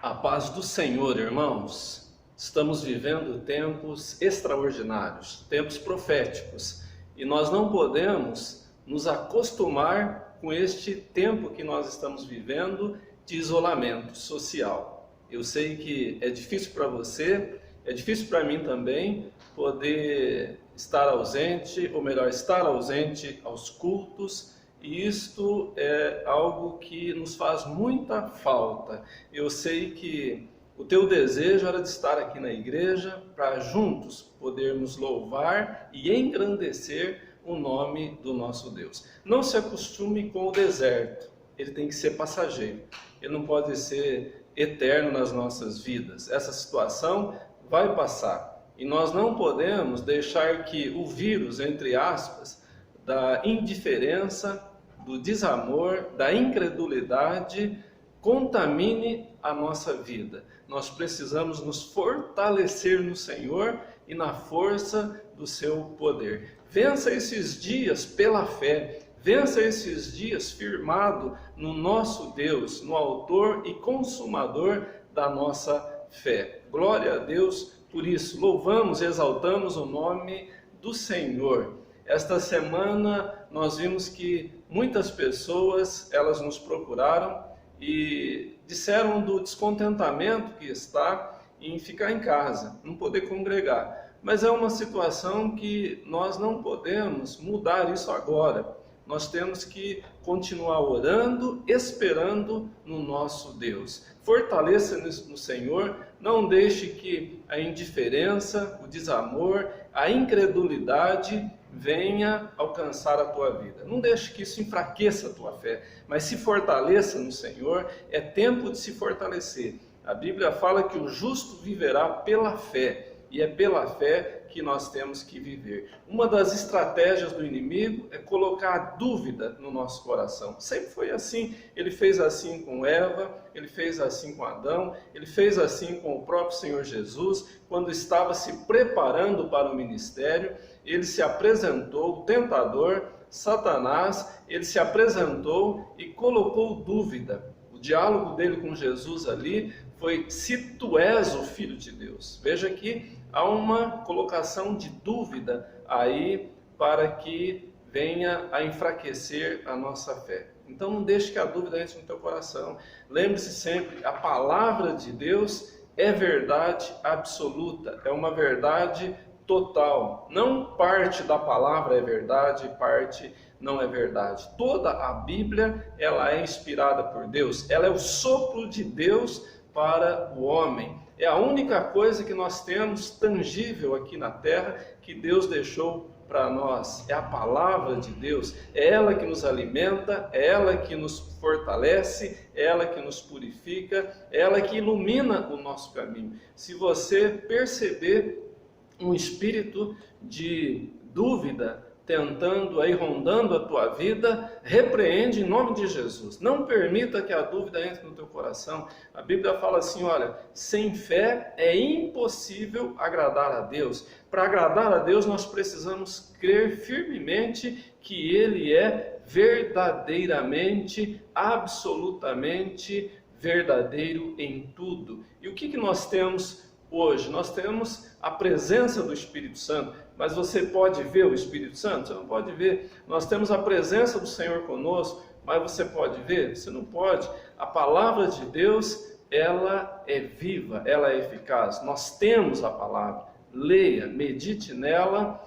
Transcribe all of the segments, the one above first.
A paz do Senhor, irmãos. Estamos vivendo tempos extraordinários, tempos proféticos, e nós não podemos nos acostumar com este tempo que nós estamos vivendo de isolamento social. Eu sei que é difícil para você, é difícil para mim também poder estar ausente, ou melhor, estar ausente aos cultos. E isto é algo que nos faz muita falta. Eu sei que o teu desejo era de estar aqui na igreja para juntos podermos louvar e engrandecer o nome do nosso Deus. Não se acostume com o deserto, ele tem que ser passageiro, ele não pode ser eterno nas nossas vidas. Essa situação vai passar e nós não podemos deixar que o vírus, entre aspas, da indiferença, do desamor, da incredulidade, contamine a nossa vida. Nós precisamos nos fortalecer no Senhor e na força do seu poder. Vença esses dias pela fé, vença esses dias firmado no nosso Deus, no autor e consumador da nossa fé. Glória a Deus por isso. Louvamos e exaltamos o nome do Senhor. Esta semana nós vimos que muitas pessoas, elas nos procuraram e disseram do descontentamento que está em ficar em casa, não poder congregar. Mas é uma situação que nós não podemos mudar isso agora. Nós temos que continuar orando, esperando no nosso Deus. Fortaleça no Senhor, não deixe que a indiferença, o desamor, a incredulidade venha alcançar a tua vida. Não deixe que isso enfraqueça a tua fé, mas se fortaleça no Senhor. É tempo de se fortalecer. A Bíblia fala que o justo viverá pela fé, e é pela fé que nós temos que viver. Uma das estratégias do inimigo é colocar dúvida no nosso coração. Sempre foi assim. Ele fez assim com Eva, ele fez assim com Adão, ele fez assim com o próprio Senhor Jesus, quando estava se preparando para o ministério. Ele se apresentou, o tentador, Satanás, ele se apresentou e colocou dúvida. O diálogo dele com Jesus ali foi: se tu és o Filho de Deus. Veja que há uma colocação de dúvida aí para que venha a enfraquecer a nossa fé. Então não deixe que a dúvida entre no teu coração. Lembre-se sempre, a palavra de Deus é verdade absoluta, é uma verdade total. Não parte da palavra é verdade, parte não é verdade. Toda a Bíblia, ela é inspirada por Deus, ela é o sopro de Deus para o homem. É a única coisa que nós temos tangível aqui na terra que Deus deixou para nós. É a palavra de Deus, é ela que nos alimenta, é ela que nos fortalece, é ela que nos purifica, é ela que ilumina o nosso caminho. Se você perceber um espírito de dúvida tentando aí, rondando a tua vida, repreende em nome de Jesus. Não permita que a dúvida entre no teu coração. A Bíblia fala assim, olha, sem fé é impossível agradar a Deus. Para agradar a Deus, nós precisamos crer firmemente que Ele é verdadeiramente, absolutamente verdadeiro em tudo. E o que nós temos hoje? Nós temos a presença do Espírito Santo. Mas você pode ver o Espírito Santo? Você não pode ver. Nós temos a presença do Senhor conosco, mas você pode ver? Você não pode. A palavra de Deus, ela é viva, ela é eficaz. Nós temos a palavra. Leia, medite nela,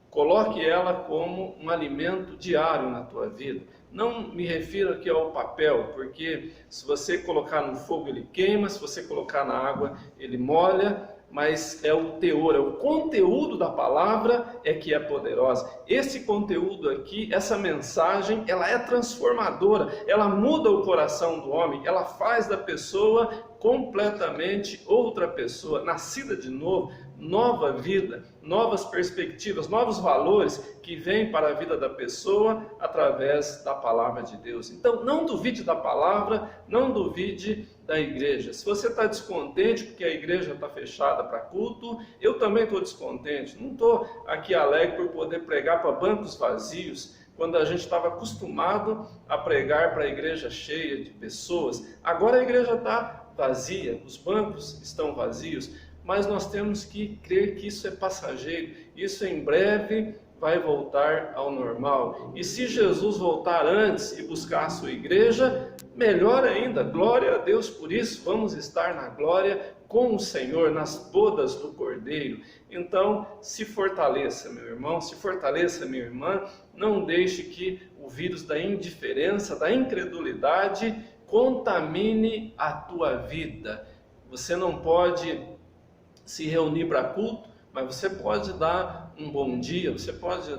coloque ela como um alimento diário na tua vida. Não me refiro aqui ao papel, porque se você colocar no fogo ele queima, se você colocar na água ele molha, mas é o teor, é o conteúdo da palavra é que é poderosa. Esse conteúdo aqui, essa mensagem, ela é transformadora, ela muda o coração do homem, ela faz da pessoa completamente outra pessoa, nascida de novo, nova vida, novas perspectivas, novos valores que vêm para a vida da pessoa através da palavra de Deus. Então não duvide da palavra, não duvide da igreja. Se você está descontente porque a igreja está fechada para culto, eu também estou descontente. Não estou aqui alegre por poder pregar para bancos vazios, quando a gente estava acostumado a pregar para a igreja cheia de pessoas. Agora a igreja está vazia, os bancos estão vazios, mas nós temos que crer que isso é passageiro, isso em breve vai voltar ao normal. E se Jesus voltar antes e buscar a sua igreja, melhor ainda, glória a Deus por isso, vamos estar na glória com o Senhor, nas bodas do Cordeiro. Então, se fortaleça, meu irmão, se fortaleça, minha irmã, não deixe que o vírus da indiferença, da incredulidade, contamine a tua vida. Você não pode se reunir para culto, mas você pode dar um bom dia, você pode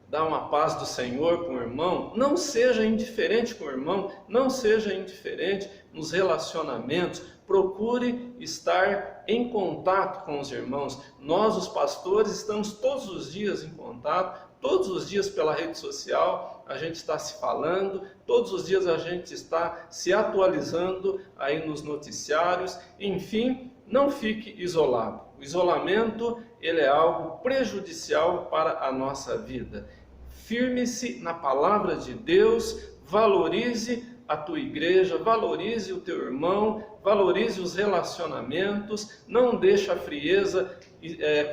dar uma paz do Senhor com o irmão. Não seja indiferente com o irmão, não seja indiferente nos relacionamentos. Procure estar em contato com os irmãos. Nós, os pastores, estamos todos os dias em contato, todos os dias pela rede social, a gente está se falando, todos os dias a gente está se atualizando aí nos noticiários, enfim, não fique isolado. O isolamento, ele é algo prejudicial para a nossa vida. Firme-se na palavra de Deus, valorize a tua igreja, valorize o teu irmão, valorize os relacionamentos, não deixe a frieza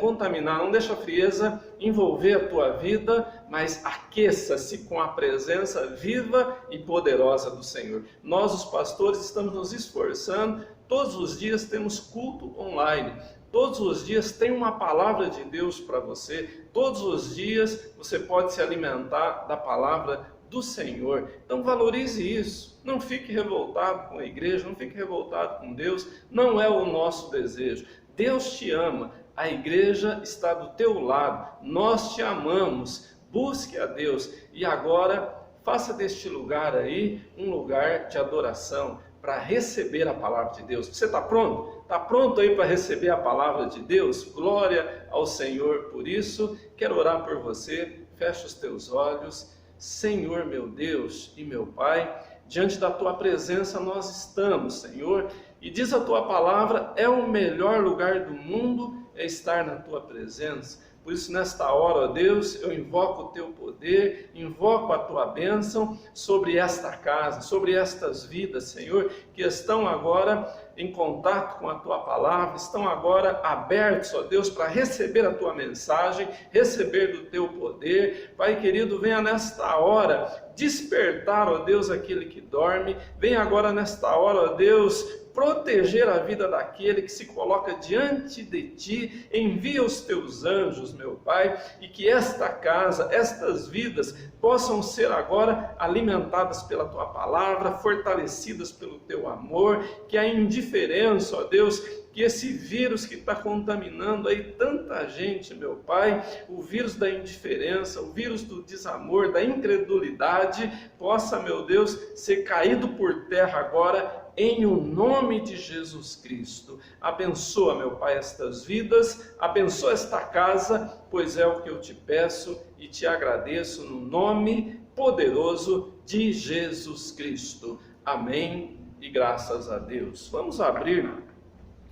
contaminar, não deixe a frieza envolver a tua vida, mas aqueça-se com a presença viva e poderosa do Senhor. Nós, os pastores, estamos nos esforçando, todos os dias temos culto online, todos os dias tem uma palavra de Deus para você, todos os dias você pode se alimentar da palavra do Senhor. Então valorize isso, não fique revoltado com a igreja, não fique revoltado com Deus, não é o nosso desejo. Deus te ama, a igreja está do teu lado, nós te amamos, busque a Deus e agora faça deste lugar aí um lugar de adoração para receber a palavra de Deus. Você está pronto? Está pronto aí para receber a palavra de Deus? Glória ao Senhor por isso. Quero orar por você, fecha os teus olhos. Senhor, meu Deus e meu Pai, diante da tua presença nós estamos, Senhor, e diz a tua palavra, é o melhor lugar do mundo, é estar na tua presença. Por isso, nesta hora, ó Deus, eu invoco o teu poder, invoco a tua bênção sobre esta casa, sobre estas vidas, Senhor, que estão agora em contato com a tua palavra, estão agora abertos, ó Deus, para receber a tua mensagem, receber do teu poder. Pai querido, venha nesta hora despertar, ó Deus, aquele que dorme, venha agora nesta hora, ó Deus, proteger a vida daquele que se coloca diante de ti, envia os teus anjos, meu Pai, e que esta casa, estas vidas, possam ser agora alimentadas pela tua palavra, fortalecidas pelo teu amor, que a indiferença, ó Deus, que esse vírus que está contaminando aí tanta gente, meu Pai, o vírus da indiferença, o vírus do desamor, da incredulidade, possa, meu Deus, ser caído por terra agora, em o nome de Jesus Cristo. Abençoa, meu Pai, estas vidas, abençoa esta casa, pois é o que eu te peço e te agradeço no nome poderoso de Jesus Cristo. Amém e graças a Deus. Vamos abrir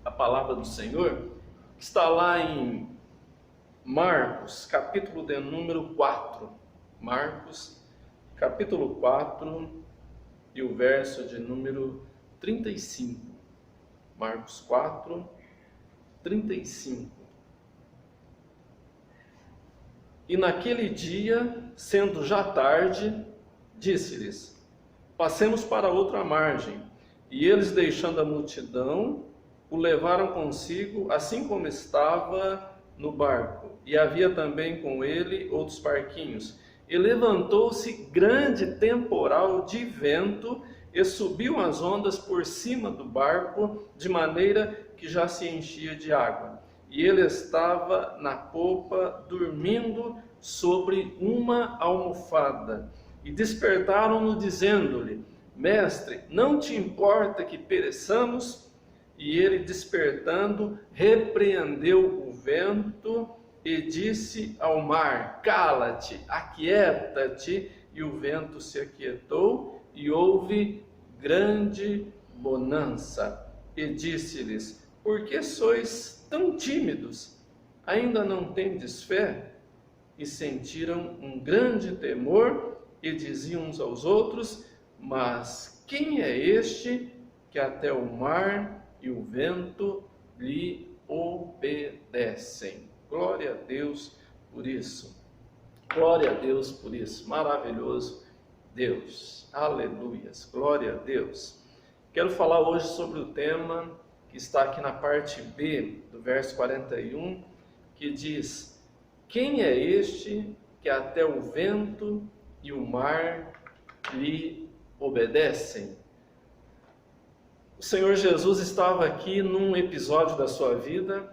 a palavra do Senhor, que está lá em Marcos, capítulo de número 4. Marcos, capítulo 4 e o verso de número 35. Marcos 4, 35. E naquele dia, sendo já tarde, disse-lhes: passemos para outra margem. E eles, deixando a multidão, o levaram consigo, assim como estava no barco. E havia também com ele outros barquinhos. E levantou-se grande temporal de vento, e subiu as ondas por cima do barco, de maneira que já se enchia de água. E ele estava na popa, dormindo sobre uma almofada. E despertaram-no, dizendo-lhe: Mestre, não te importa que pereçamos? E ele, despertando, repreendeu o vento e disse ao mar: Cala-te, aquieta-te. E o vento se aquietou, e houve grande bonança. E disse-lhes: Por que sois tão tímidos? Ainda não tendes fé? E sentiram um grande temor, e diziam uns aos outros: Mas quem é este que até o mar e o vento lhe obedecem. Glória a Deus por isso. Glória a Deus por isso. Maravilhoso Deus. Aleluias. Glória a Deus. Quero falar hoje sobre o tema que está aqui na parte B do verso 41, que diz: quem é este que até o vento e o mar lhe obedecem? O Senhor Jesus estava aqui num episódio da sua vida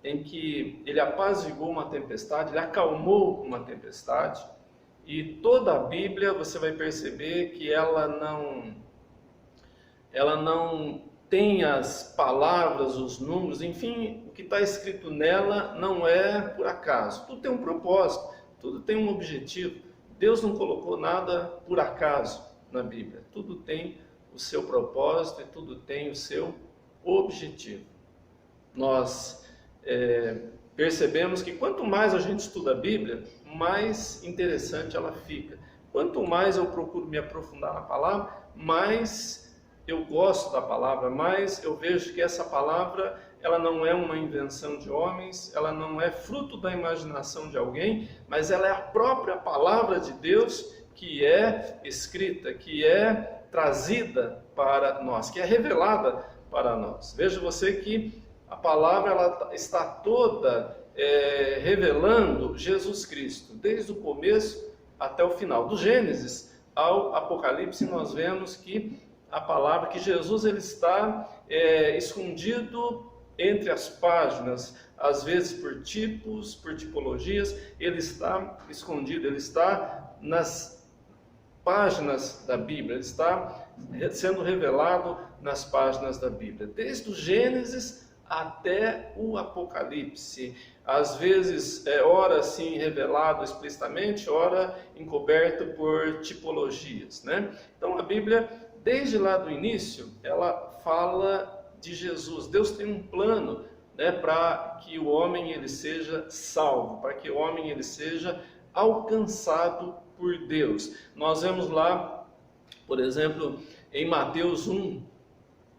em que ele apaziguou uma tempestade, ele acalmou uma tempestade, e toda a Bíblia você vai perceber que ela não tem as palavras, os números, enfim, o que está escrito nela não é por acaso. Tudo tem um propósito, tudo tem um objetivo. Deus não colocou nada por acaso na Bíblia. Tudo tem o seu propósito e tudo tem o seu objetivo. Nós percebemos que quanto mais a gente estuda a Bíblia, mais interessante ela fica. Quanto mais eu procuro me aprofundar na palavra, mais eu gosto da palavra, mais eu vejo que essa palavra, ela não é uma invenção de homens, ela não é fruto da imaginação de alguém, mas ela é a própria palavra de Deus que é escrita, que é trazida para nós, que é revelada para nós. Veja você que a palavra ela está toda revelando Jesus Cristo, desde o começo até o final. Do Gênesis ao Apocalipse, nós vemos que a palavra, que Jesus ele está escondido entre as páginas, às vezes por tipos, por tipologias, ele está escondido, ele está nas páginas da Bíblia, ele está sendo revelado nas páginas da Bíblia, desde o Gênesis até o Apocalipse, às vezes ora assim revelado explicitamente, ora encoberto por tipologias, né? Então a Bíblia, desde lá do início, ela fala de Jesus. Deus tem um plano, né, para que o homem ele seja salvo, para que o homem ele seja alcançado por Deus. Nós vemos lá, por exemplo, em Mateus 1,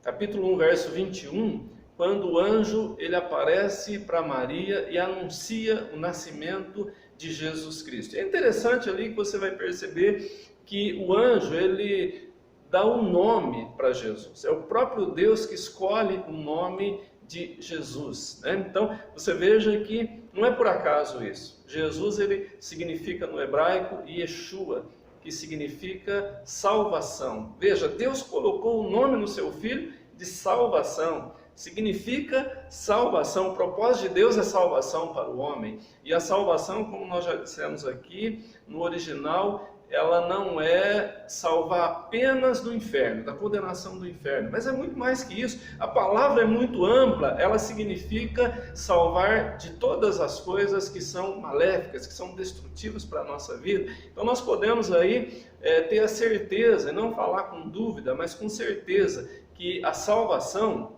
capítulo 1, verso 21, quando o anjo ele aparece para Maria e anuncia o nascimento de Jesus Cristo. É interessante ali que você vai perceber que o anjo ele dá um nome para Jesus. É o próprio Deus que escolhe o nome de Jesus, né? Então você veja que não é por acaso isso. Jesus ele significa no hebraico Yeshua, que significa salvação. Veja, Deus colocou o nome no seu filho de salvação. Significa salvação. O propósito de Deus é salvação para o homem. E a salvação, como nós já dissemos aqui, no original, ela não é salvar apenas do inferno, da condenação do inferno, mas é muito mais que isso. A palavra é muito ampla, ela significa salvar de todas as coisas que são maléficas, que são destrutivas para a nossa vida. Então nós podemos aí ter a certeza, e não falar com dúvida, mas com certeza, que a salvação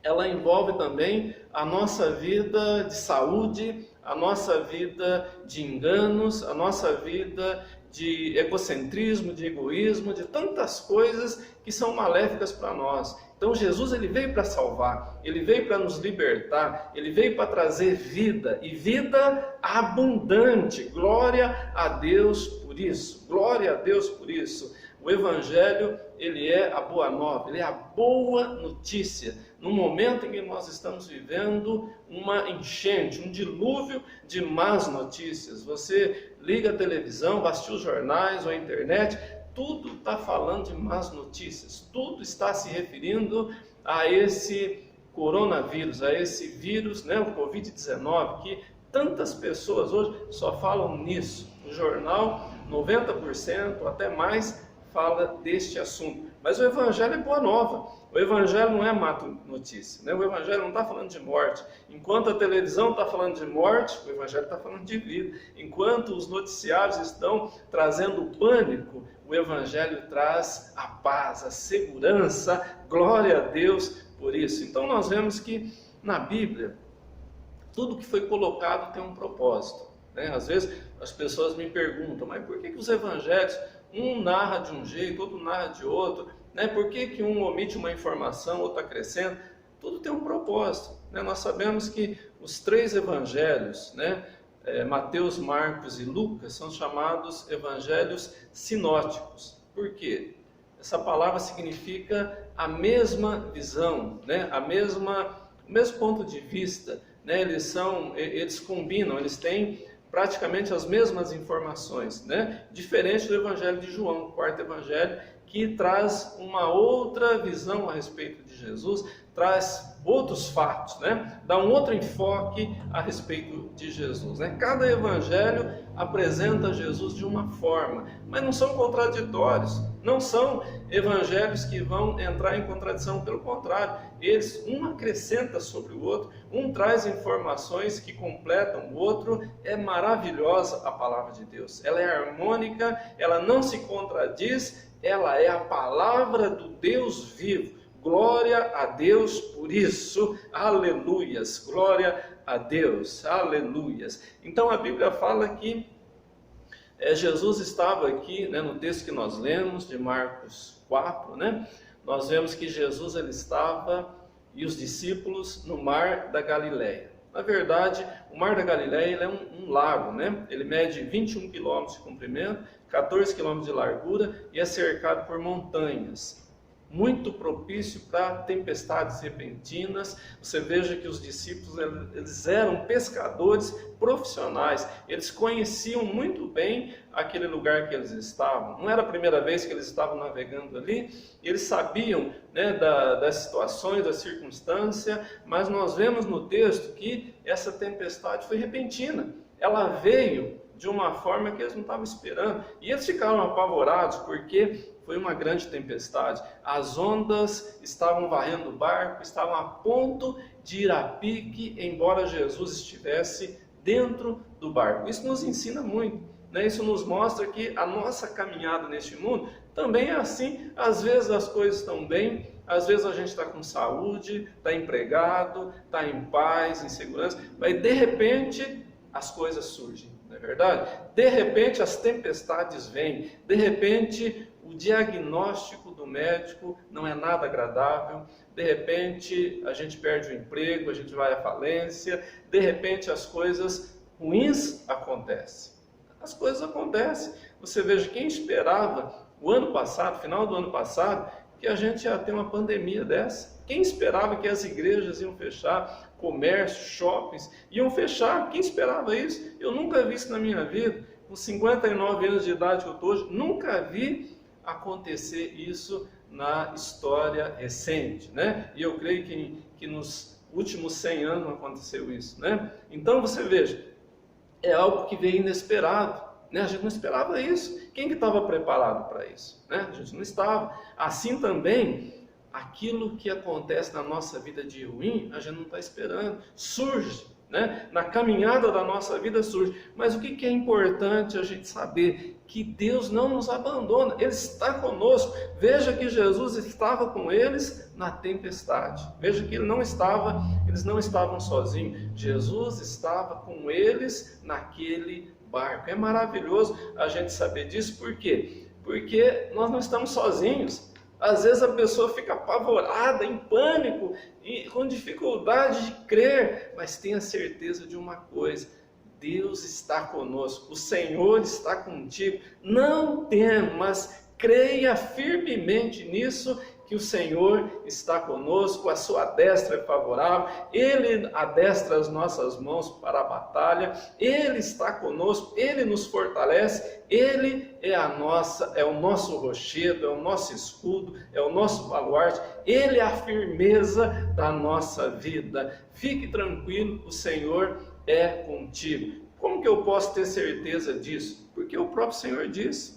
ela envolve também a nossa vida de saúde, a nossa vida de enganos, a nossa vida de egocentrismo, de egoísmo, de tantas coisas que são maléficas para nós. Então Jesus ele veio para salvar, ele veio para nos libertar, ele veio para trazer vida, e vida abundante. Glória a Deus por isso, glória a Deus por isso. O Evangelho, ele é a boa nova, ele é a boa notícia. No momento em que nós estamos vivendo uma enchente, um dilúvio de más notícias. Você liga a televisão, vai assistir os jornais ou a internet, tudo está falando de más notícias. Tudo está se referindo a esse coronavírus, a esse vírus, né, o Covid-19, que tantas pessoas hoje só falam nisso. O jornal, 90%, até mais, fala deste assunto. Mas o Evangelho é boa nova. O Evangelho não é má notícia, né? O Evangelho não está falando de morte. Enquanto a televisão está falando de morte, o Evangelho está falando de vida. Enquanto os noticiários estão trazendo pânico, o Evangelho traz a paz, a segurança. Glória a Deus por isso. Então nós vemos que na Bíblia, tudo que foi colocado tem um propósito, né? Às vezes as pessoas me perguntam, mas por que os evangelhos, um narra de um jeito, outro narra de outro, né? Por que um omite uma informação, outro acrescenta? tudo tem um propósito, né? Nós sabemos que os 3 evangelhos, né, Mateus, Marcos e Lucas, são chamados evangelhos sinóticos. Por quê? Essa palavra significa a mesma visão, né? O mesmo ponto de vista, né? Eles combinam, eles têm praticamente as mesmas informações, né? Diferente do Evangelho de João, o 4º Evangelho, que traz uma outra visão a respeito de Jesus, traz outros fatos, né? Dá um outro enfoque a respeito de Jesus, né? Cada evangelho apresenta Jesus de uma forma, mas não são contraditórios, não são evangelhos que vão entrar em contradição, pelo contrário, um acrescenta sobre o outro, um traz informações que completam o outro. É maravilhosa a palavra de Deus, ela é harmônica, ela não se contradiz, ela é a palavra do Deus vivo. Glória a Deus por isso, aleluias, glória a Deus, aleluias. Então a Bíblia fala que Jesus estava aqui, né, no texto que nós lemos, de Marcos 4, né, nós vemos que Jesus ele estava e os discípulos no mar da Galileia. Na verdade, o mar da Galileia ele é um lago, né? Ele mede 21 quilômetros de comprimento, 14 quilômetros de largura e é cercado por montanhas. Muito propício para tempestades repentinas. Você veja que os discípulos eles eram pescadores profissionais, eles conheciam muito bem aquele lugar que eles estavam. Não era a primeira vez que eles estavam navegando ali, eles sabiam, né, das situações, da circunstância, mas nós vemos no texto que essa tempestade foi repentina, ela veio de uma forma que eles não estavam esperando, e eles ficaram apavorados, porque foi uma grande tempestade, as ondas estavam varrendo o barco, estavam a ponto de ir a pique, embora Jesus estivesse dentro do barco. Isso nos ensina muito, né? Isso nos mostra que a nossa caminhada neste mundo também é assim. Às vezes as coisas estão bem, às vezes a gente está com saúde, está empregado, está em paz, em segurança, mas de repente as coisas surgem, não é verdade? De repente as tempestades vêm, de repente o diagnóstico do médico não é nada agradável, de repente a gente perde o emprego, a gente vai à falência, de repente as coisas ruins acontecem. As coisas acontecem. Você veja, quem esperava o ano passado, final do ano passado, que a gente ia ter uma pandemia dessa? Quem esperava que as igrejas iam fechar, comércio, shoppings iam fechar? Quem esperava isso? Eu nunca vi isso na minha vida. Com 59 anos de idade que eu estou hoje, nunca vi acontecer isso na história recente, né? E eu creio que nos últimos 100 anos não aconteceu isso, né? Então você veja, é algo que veio inesperado, né? A gente não esperava isso. Quem que estava preparado para isso, né? A gente não estava. Assim também, aquilo que acontece na nossa vida de ruim, a gente não está esperando, surge, né? Na caminhada da nossa vida surge. Mas o que é importante a gente saber? Que Deus não nos abandona, Ele está conosco. Veja que Jesus estava com eles na tempestade. Veja que eles não estavam sozinhos. Jesus estava com eles naquele barco. É maravilhoso a gente saber disso. Por quê? Porque nós não estamos sozinhos. Às vezes a pessoa fica apavorada, em pânico e com dificuldade de crer, mas tenha certeza de uma coisa: Deus está conosco, o Senhor está contigo. Não temas, creia firmemente nisso, que o Senhor está conosco, a sua destra é favorável, Ele adestra as nossas mãos para a batalha, Ele está conosco, Ele nos fortalece, Ele é o nosso rochedo, é o nosso escudo, é o nosso baluarte, Ele é a firmeza da nossa vida. Fique tranquilo, o Senhor é contigo. Como que eu posso ter certeza disso? Porque o próprio Senhor disse.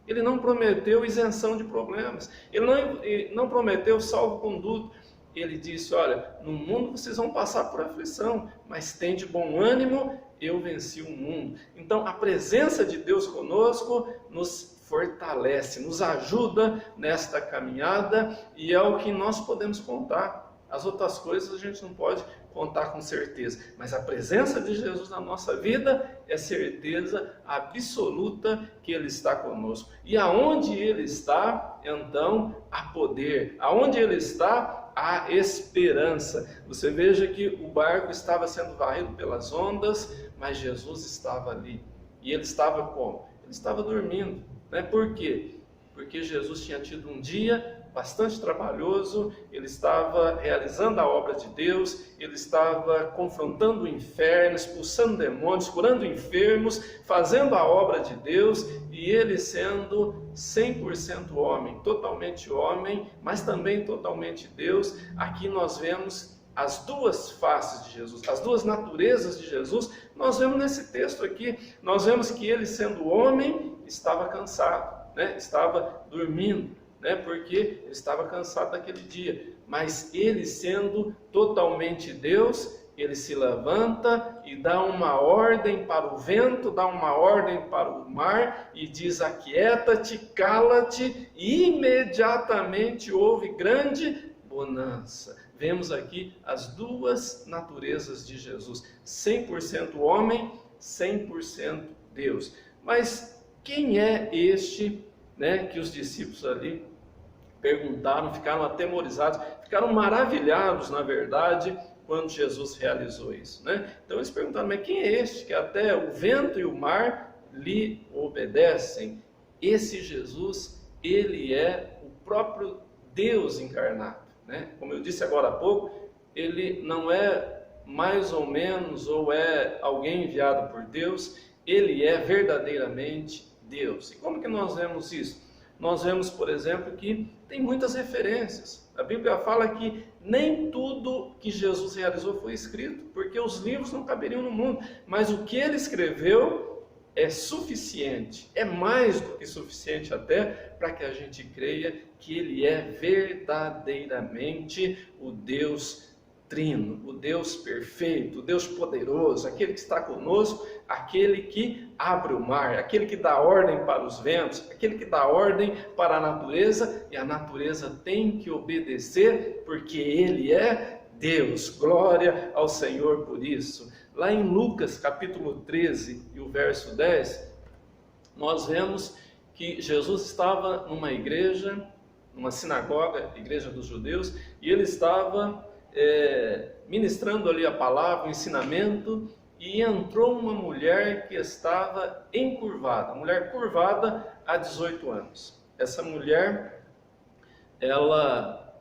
Ele não prometeu isenção de problemas. Ele não prometeu salvo-conduto. Ele disse: olha, no mundo vocês vão passar por aflição, mas tende bom ânimo, eu venci o mundo. Então a presença de Deus conosco nos fortalece, nos ajuda nesta caminhada, e é o que nós podemos contar. As outras coisas a gente não pode contar com certeza, mas a presença de Jesus na nossa vida é certeza absoluta que Ele está conosco. E aonde Ele está, então há poder. Aonde Ele está, há esperança. Você veja que o barco estava sendo varrido pelas ondas, mas Jesus estava ali. E ele estava como? Ele estava dormindo, né? Por quê? Porque Jesus tinha tido um dia bastante trabalhoso, ele estava realizando a obra de Deus, ele estava confrontando o inferno, expulsando demônios, curando enfermos, fazendo a obra de Deus, e ele sendo 100% homem, mas também totalmente Deus. Aqui nós vemos as duas faces de Jesus, as duas naturezas de Jesus. Nós vemos nesse texto aqui, nós vemos que ele sendo homem, estava cansado, né? Estava dormindo, né? Porque ele estava cansado daquele dia, mas ele sendo totalmente Deus, ele se levanta e dá uma ordem para o vento, dá uma ordem para o mar e diz: aquieta-te, cala-te, e imediatamente houve grande bonança. Vemos aqui as duas naturezas de Jesus, 100% homem, 100% Deus. Mas quem é este, né, que os discípulos ali perguntaram, ficaram atemorizados, ficaram maravilhados, na verdade, quando Jesus realizou isso, né? Então eles perguntaram: mas quem é este que até o vento e o mar lhe obedecem? Esse Jesus, ele é o próprio Deus encarnado, né? Como eu disse agora há pouco, ele não é mais ou menos, ou é alguém enviado por Deus, ele é verdadeiramente Deus. E como que nós vemos isso? Nós vemos, por exemplo, que tem muitas referências. A Bíblia fala que nem tudo que Jesus realizou foi escrito, porque os livros não caberiam no mundo, mas o que ele escreveu é suficiente, é mais do que suficiente até para que a gente creia que ele é verdadeiramente o Deus Trino, o Deus perfeito, o Deus poderoso, aquele que está conosco, aquele que abre o mar, aquele que dá ordem para os ventos, aquele que dá ordem para a natureza, e a natureza tem que obedecer, porque ele é Deus. Glória ao Senhor por isso. Lá em Lucas capítulo 13 e o verso 10, nós vemos que Jesus estava numa igreja, numa sinagoga, igreja dos judeus, e ele estava ministrando ali a palavra, o ensinamento, e entrou uma mulher que estava encurvada, mulher curvada há 18 anos. Essa mulher, ela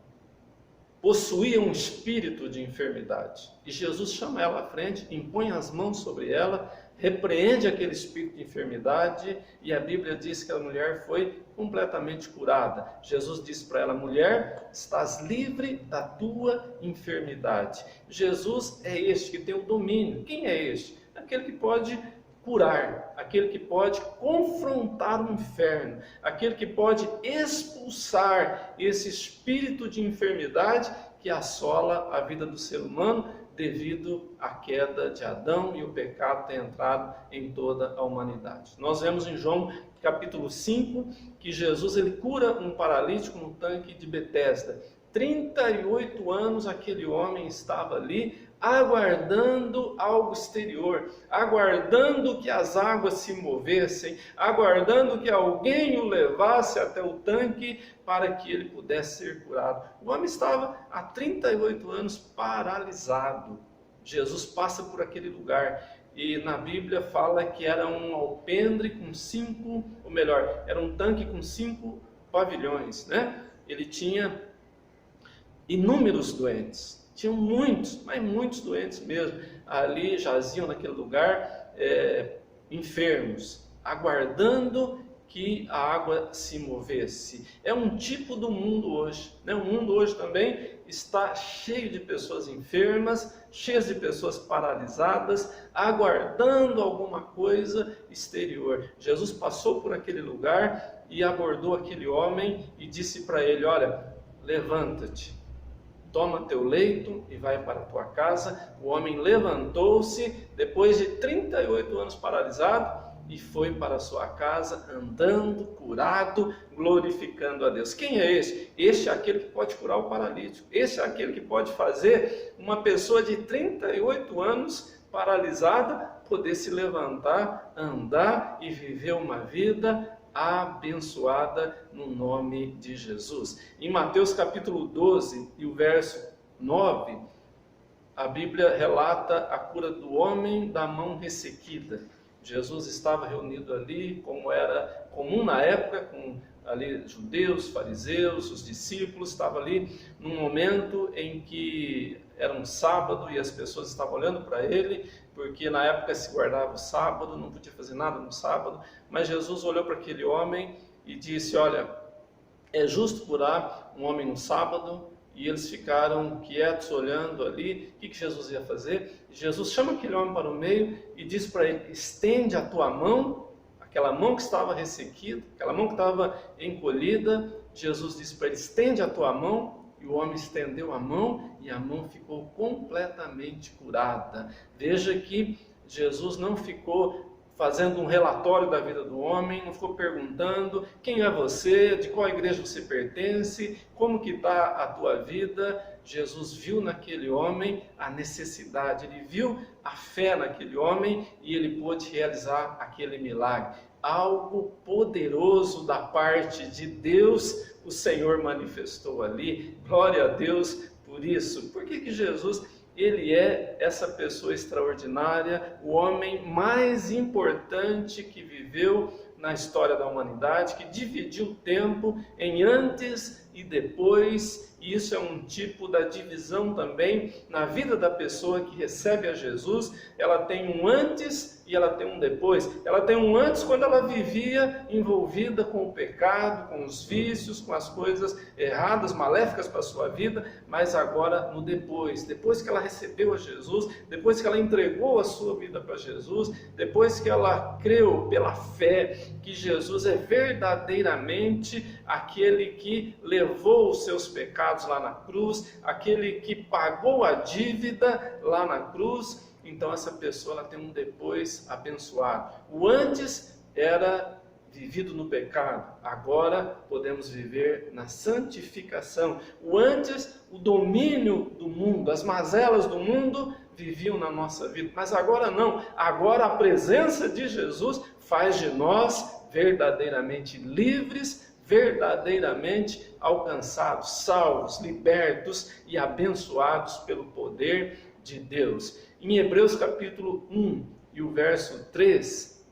possuía um espírito de enfermidade, e Jesus chama ela à frente, impõe as mãos sobre ela, repreende aquele espírito de enfermidade, e a Bíblia diz que a mulher foi completamente curada. Jesus disse para ela: mulher, estás livre da tua enfermidade. Jesus é este que tem o domínio. Quem é este? Aquele que pode curar, aquele que pode confrontar o inferno, aquele que pode expulsar esse espírito de enfermidade que assola a vida do ser humano, devido à queda de Adão e o pecado ter entrado em toda a humanidade. Nós vemos em João capítulo 5 que Jesus ele cura um paralítico no tanque de Betesda. 38 anos aquele homem estava ali aguardando algo exterior, aguardando que as águas se movessem, aguardando que alguém o levasse até o tanque para que ele pudesse ser curado. O homem estava há 38 anos paralisado. Jesus passa por aquele lugar e na Bíblia fala que era um alpendre com 5, ou melhor, era um tanque com 5 pavilhões, né? Ele tinha inúmeros doentes. Tinham muitos, mas muitos doentes mesmo, ali jaziam naquele lugar, enfermos, aguardando que a água se movesse. É um tipo do mundo hoje, né? O mundo hoje também está cheio de pessoas enfermas, cheias de pessoas paralisadas, aguardando alguma coisa exterior. Jesus passou por aquele lugar e abordou aquele homem e disse para ele: olha, levanta-te. Toma teu leito e vai para a tua casa. O homem levantou-se, depois de 38 anos paralisado, e foi para a sua casa, andando, curado, glorificando a Deus. Quem é este? Este é aquele que pode curar o paralítico. Este é aquele que pode fazer uma pessoa de 38 anos paralisada poder se levantar, andar e viver uma vida abençoada no nome de Jesus. Em Mateus capítulo 12 e o verso 9, a Bíblia relata a cura do homem da mão ressequida. Jesus estava reunido ali, como era comum na época, com ali judeus, fariseus, os discípulos, estava ali num momento em que era um sábado e as pessoas estavam olhando para ele, porque na época se guardava o sábado, não podia fazer nada no sábado, mas Jesus olhou para aquele homem e disse: olha, é justo curar um homem no sábado? E eles ficaram quietos olhando ali. O que Jesus ia fazer? Jesus chama aquele homem para o meio e diz para ele: estende a tua mão. Aquela mão que estava ressequida, aquela mão que estava encolhida, Jesus disse para ele: estende a tua mão. E o homem estendeu a mão e a mão ficou completamente curada. Veja que Jesus não ficou fazendo um relatório da vida do homem, não ficou perguntando quem é você, de qual igreja você pertence, como que está a tua vida. Jesus viu naquele homem a necessidade, ele viu a fé naquele homem e ele pôde realizar aquele milagre. Algo poderoso da parte de Deus o Senhor manifestou ali. Glória a Deus por isso. Por que Jesus, ele é essa pessoa extraordinária, o homem mais importante que viveu na história da humanidade, que dividiu o tempo em antes e depois, e isso é um tipo da divisão também na vida da pessoa que recebe a Jesus. Ela tem um antes e ela tem um depois. Ela tem um antes quando ela vivia envolvida com o pecado, com os vícios, com as coisas erradas, maléficas para a sua vida, mas agora no depois que ela recebeu a Jesus, depois que ela entregou a sua vida para Jesus, depois que ela creu pela fé que Jesus é verdadeiramente aquele que levou os seus pecados lá na cruz, aquele que pagou a dívida lá na cruz. Então essa pessoa ela tem um depois abençoado. O antes era vivido no pecado, agora podemos viver na santificação. O antes, o domínio do mundo, as mazelas do mundo viviam na nossa vida, mas agora não. Agora a presença de Jesus faz de nós verdadeiramente livres, verdadeiramente alcançados, salvos, libertos e abençoados pelo poder de Deus. Em Hebreus capítulo 1 e o verso 3,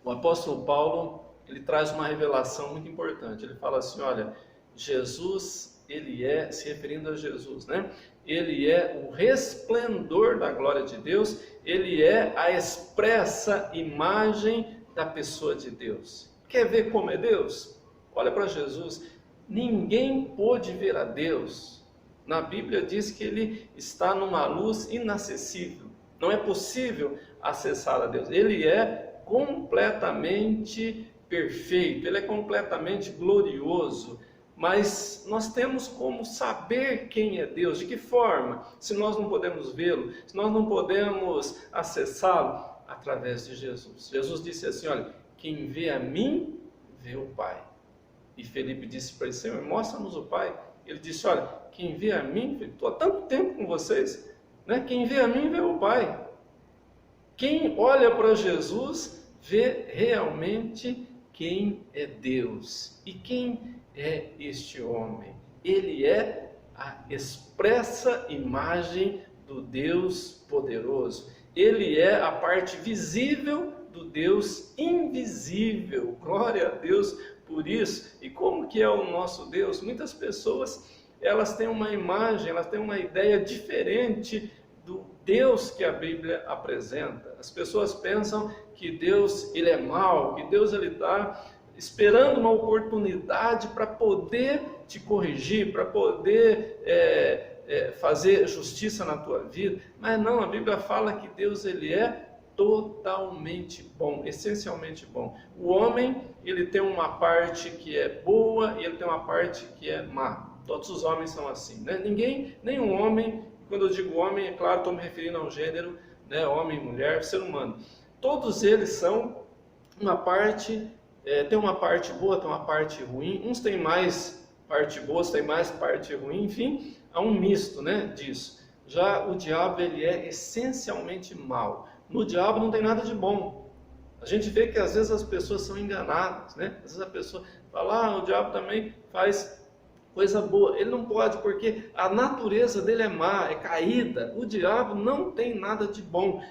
o apóstolo Paulo, ele traz uma revelação muito importante. Ele fala assim, olha, Jesus, ele é, se referindo a Jesus, né? Ele é o resplendor da glória de Deus, ele é a expressa imagem da pessoa de Deus. Quer ver como é Deus? Olha para Jesus. Ninguém pôde ver a Deus. Na Bíblia diz que ele está numa luz inacessível. Não é possível acessar a Deus. Ele é completamente perfeito, ele é completamente glorioso. Mas nós temos como saber quem é Deus, de que forma? Se nós não podemos vê-lo, se nós não podemos acessá-lo, através de Jesus. Jesus disse assim, olha, quem vê a mim, vê o Pai. E Felipe disse para ele, Senhor, mostra-nos o Pai. Ele disse, olha, quem vê a mim, estou há tanto tempo com vocês, né? Quem vê a mim, vê o Pai. Quem olha para Jesus, vê realmente quem é Deus. E quem é este homem? Ele é a expressa imagem do Deus poderoso. Ele é a parte visível do Deus invisível. Glória a Deus por isso. E como que é o nosso Deus? Muitas pessoas, elas têm uma imagem, elas têm uma ideia diferente do Deus que a Bíblia apresenta. As pessoas pensam que Deus, ele é mau, que Deus, ele está esperando uma oportunidade para poder te corrigir, para poder fazer justiça na tua vida. Mas não, a Bíblia fala que Deus, ele é totalmente bom, essencialmente bom. O homem, ele tem uma parte que é boa e ele tem uma parte que é má. Todos os homens são assim, né? Nenhum homem, quando eu digo homem, é claro, estou me referindo ao gênero, né? Homem, mulher, ser humano. Todos eles são uma parte, tem uma parte boa, tem uma parte ruim. Uns têm mais parte boa, outros têm mais parte ruim, enfim, há um misto, né, disso. Já o diabo, ele é essencialmente mau. No diabo não tem nada de bom. A gente vê que às vezes as pessoas são enganadas, né? Às vezes a pessoa fala, o diabo também faz coisa boa. Ele não pode, porque a natureza dele é má, é caída. O diabo não tem nada de bom.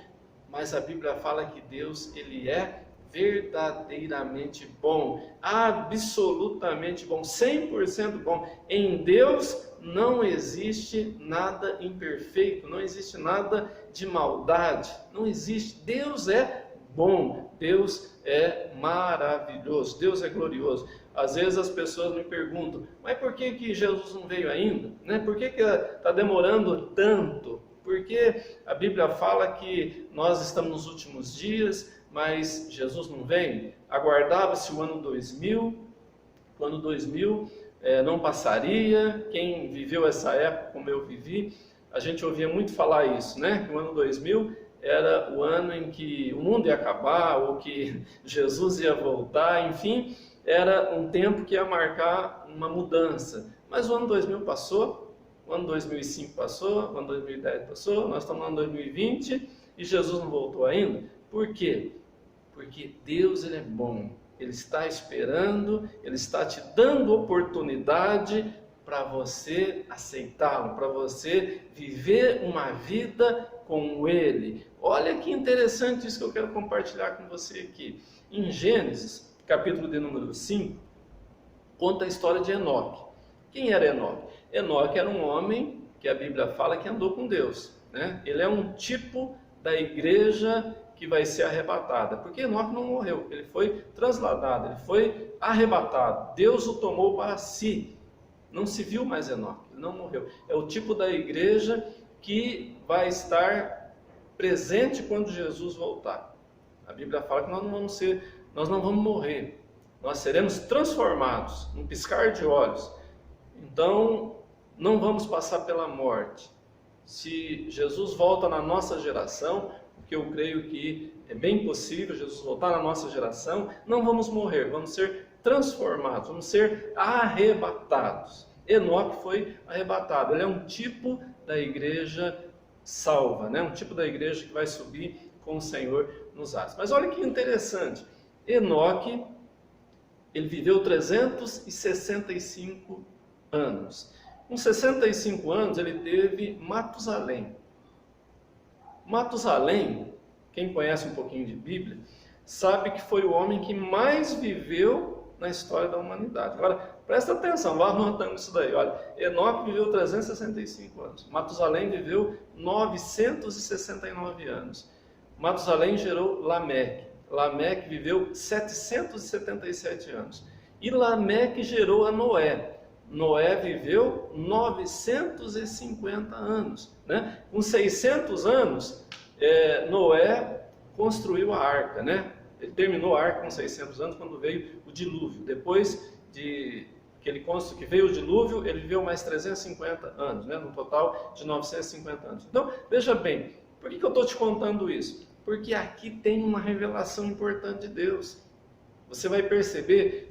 Mas a Bíblia fala que Deus, ele é verdadeiramente bom, absolutamente bom, 100% bom. Em Deus não existe nada imperfeito, não existe nada de maldade, não existe. Deus é bom, Deus é maravilhoso, Deus é glorioso. Às vezes as pessoas me perguntam, mas por que Jesus não veio ainda? Né? Por que está demorando tanto? Porque a Bíblia fala que nós estamos nos últimos dias, mas Jesus não vem. Aguardava-se o ano 2000, o ano 2000 não passaria. Quem viveu essa época como eu vivi, a gente ouvia muito falar isso, né? Que o ano 2000 era o ano em que o mundo ia acabar, ou que Jesus ia voltar, enfim, era um tempo que ia marcar uma mudança. Mas o ano 2000 passou, o ano 2005 passou, o ano 2010 passou, nós estamos no ano 2020 e Jesus não voltou ainda. Por quê? Porque Deus, ele é bom, ele está esperando, ele está te dando oportunidade para você aceitá-lo, para você viver uma vida com ele. Olha que interessante isso que eu quero compartilhar com você aqui. Em Gênesis, capítulo de número 5, conta a história de Enoque. Quem era Enoque? Enoque era um homem que a Bíblia fala que andou com Deus, né? Ele é um tipo da igreja que vai ser arrebatada, porque Enoque não morreu, ele foi trasladado, ele foi arrebatado, Deus o tomou para si, não se viu mais Enoque, ele não morreu. É o tipo da igreja que vai estar presente quando Jesus voltar. A Bíblia fala que nós não vamos morrer, nós seremos transformados num piscar de olhos. Então, não vamos passar pela morte. Se Jesus volta na nossa geração, porque eu creio que é bem possível Jesus voltar na nossa geração, não vamos morrer, vamos ser transformados, vamos ser arrebatados. Enoque foi arrebatado, ele é um tipo da igreja salva, né? Um tipo da igreja que vai subir com o Senhor nos ares. Mas olha que interessante, Enoque, ele viveu 365 anos. Com 65 anos ele teve Matusalém. Matusalém, quem conhece um pouquinho de Bíblia, sabe que foi o homem que mais viveu na história da humanidade. Agora, presta atenção, vá anotando isso daí. Olha, Enoque viveu 365 anos. Matusalém viveu 969 anos. Matusalém gerou Lameque. Lameque viveu 777 anos. E Lameque gerou a Noé. Noé viveu 950 anos, né? Com 600 anos, Noé construiu a arca, né? Ele terminou a arca com 600 anos quando veio o dilúvio. Depois que veio o dilúvio, ele viveu mais 350 anos, né? No total de 950 anos. Então, veja bem, por que eu estou te contando isso? Porque aqui tem uma revelação importante de Deus. Você vai perceber